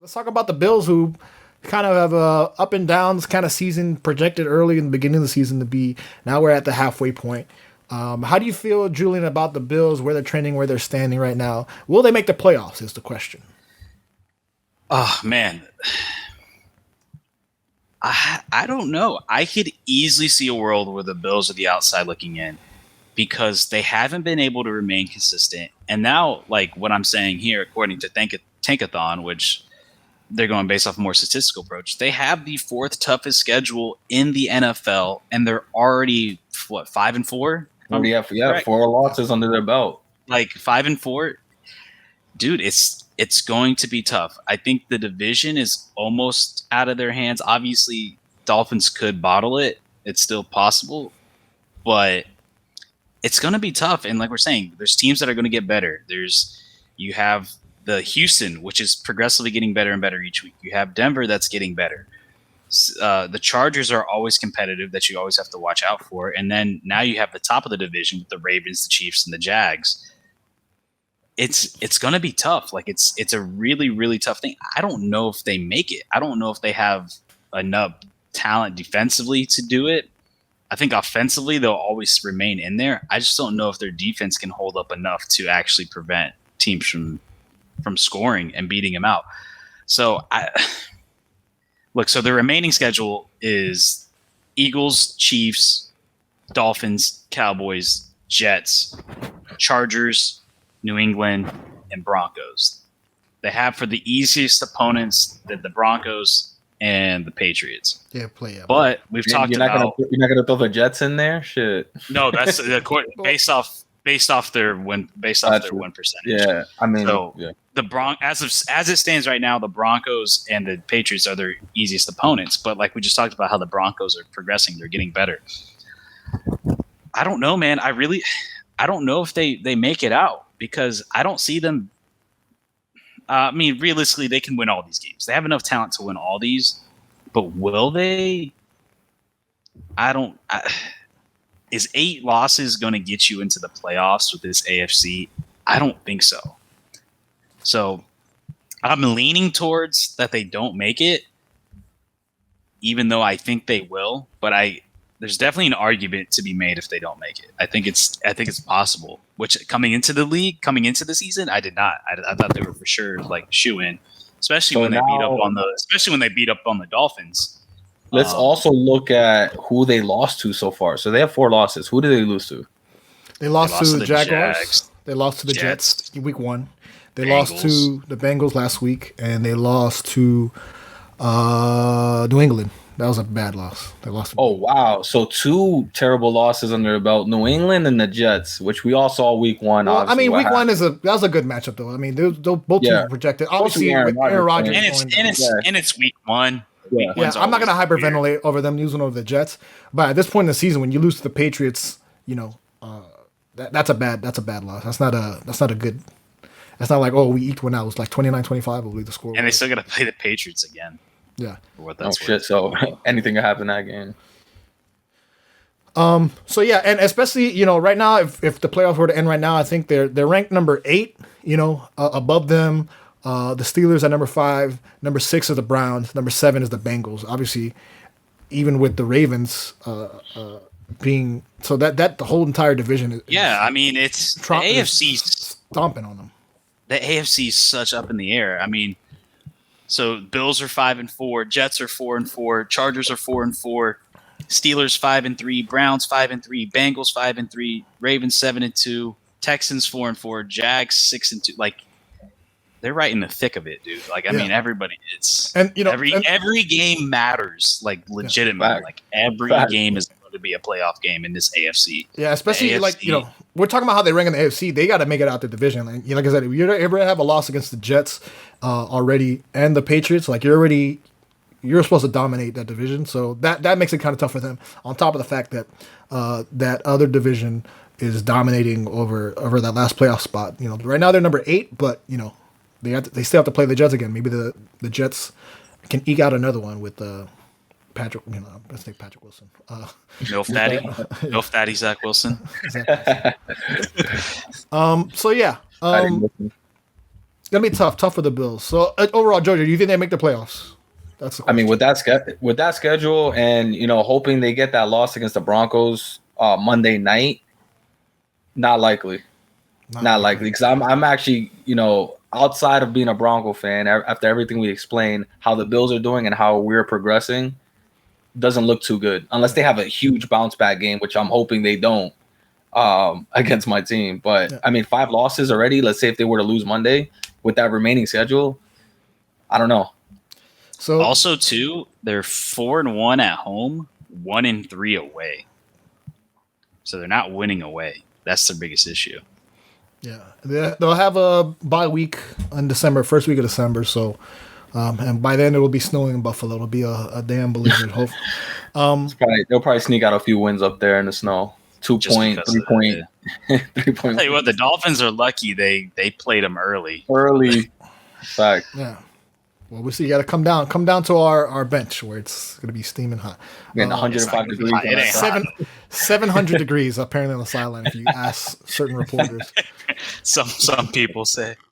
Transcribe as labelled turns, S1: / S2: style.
S1: Let's talk about the Bills, who kind of have a up and downs kind of season projected early in the beginning of the season to be. Now we're at the halfway point. How do you feel, Julian, about the Bills, where they're trending, where they're standing right now? Will they make the playoffs is the question.
S2: Oh, man. I don't know. I could easily see a world where the Bills are the outside looking in because they haven't been able to remain consistent. And now, like what I'm saying here, according to Tankathon, which they're going based off a more statistical approach, they have the fourth toughest schedule in the NFL, and they're already, 5-4?
S3: Yeah, 4 losses under their belt.
S2: Like 5-4? Dude, it's going to be tough. I think the division is almost out of their hands. Obviously, Dolphins could bottle it. It's still possible, but it's going to be tough. And like we're saying, there's teams that are going to get better. You have the Houston, which is progressively getting better and better each week. You have Denver that's getting better. The Chargers are always competitive that you always have to watch out for. And then now you have the top of the division with the Ravens, the Chiefs, and the Jags. It's going to be tough. Like it's a really, really tough thing. I don't know if they make it. I don't know if they have enough talent defensively to do it. I think offensively they'll always remain in there. I just don't know if their defense can hold up enough to actually prevent teams from scoring and beating them out. So so the remaining schedule is Eagles, Chiefs, Dolphins, Cowboys, Jets, Chargers, New England, and Broncos. They have for the easiest opponents the Broncos and the Patriots.
S1: Yeah, play out.
S2: But we've talked about
S3: you're not gonna throw the Jets in there. Shit.
S2: No, that's based off their win percentage.
S3: Yeah, I mean,
S2: so
S3: yeah.
S2: the as it stands right now, the Broncos and the Patriots are their easiest opponents. But like we just talked about, how the Broncos are progressing, they're getting better. I don't know, man. I don't know if they make it out because I don't see them. I mean, realistically, they can win all these games. They have enough talent to win all these, but will they? Is 8 losses going to get you into the playoffs with this AFC? I don't think so. So I'm leaning towards that they don't make it, even though I think they will. But there's definitely an argument to be made if they don't make it. I think it's possible. Which coming into the season, I did not. I thought they were for sure like shoe in, especially when they beat up on the Dolphins.
S3: Let's also look at who they lost to so far. So they have 4 losses. Who did they lose to?
S1: They lost to the Jaguars. They lost to the Jets week 1. They lost to the Bengals last week, and they lost to New England. That was a bad loss. They lost.
S3: Oh, wow. So 2 terrible losses under their belt. New England and the Jets, which we all saw week 1.
S1: Well, I mean, week 1 that was a good matchup, though. I mean, they're both teams were projected. Obviously, with Aaron Rodgers.
S2: And it's week 1.
S1: Yeah, I'm not going to hyperventilate over them losing over the Jets. But at this point in the season, when you lose to the Patriots, that's a bad loss. That's not a good. That's not like, oh, we eked one out. It was like 29-25, I believe the score.
S2: And they still got to play the Patriots again.
S1: Yeah.
S3: Shit. So anything can happen in that game.
S1: So yeah, and especially right now, if the playoffs were to end right now, I think they're ranked number 8. Above them, the Steelers at number 5, number 6 is the Browns, number 7 is the Bengals. Obviously, even with the Ravens being so that the whole entire division is.
S2: Yeah, I mean it's the AFC
S1: stomping on them.
S2: The AFC is such up in the air. I mean. So Bills are 5-4, Jets are 4-4, Chargers are 4-4, Steelers 5-3, Browns 5-3, Bengals 5-3, Ravens 7-2, Texans 4-4, Jags 6-2. Like they're right in the thick of it, dude. Like I mean, everybody. Every game matters. Like legitimately, like every game is going to be a playoff game in this AFC.
S1: Yeah, especially we're talking about how they rank in the AFC. They got to make it out the division. Like I said, if you ever have a loss against the Jets already and the Patriots, like you're supposed to dominate that division. So that makes it kind of tough for them. On top of the fact that that other division is dominating over that last playoff spot. Right now they're number 8, but they still have to play the Jets again. Maybe the Jets can eke out another one with Patrick. Let's take Patrick Wilson.
S2: Milf Daddy Zach Wilson.
S1: So yeah. gonna be tough for the Bills. So overall, Georgia, do you think they make the playoffs? That's the
S3: I mean,
S1: question.
S3: with that schedule, and hoping they get that loss against the Broncos Monday night, not likely, not likely. Because I'm actually outside of being a Bronco fan, after everything we explained, how the Bills are doing and how we're progressing, doesn't look too good unless they have a huge bounce back game, which I'm hoping they don't against my team. But I mean, 5 losses already. Let's say if they were to lose Monday with that remaining schedule, I don't know.
S1: So
S2: also too, they're 4-1 at home, 1-3 away. So they're not winning away. That's their biggest issue.
S1: yeah, they'll have a bye week in December, first week of December. So, and by then it will be snowing in Buffalo. It'll be a damn blizzard. Hope.
S3: They'll probably sneak out a few wins up there in the snow. 2 point, 3 point, 3 point.
S2: Tell you what, the Dolphins are lucky they played them early.
S3: Fact.
S1: Yeah. Well, we see. You got to come down to our bench where it's going to be steaming hot.
S3: Man, 105 degrees.
S2: It ain't hot.
S1: 700 degrees apparently on the sideline if you ask certain reporters.
S2: Some people say.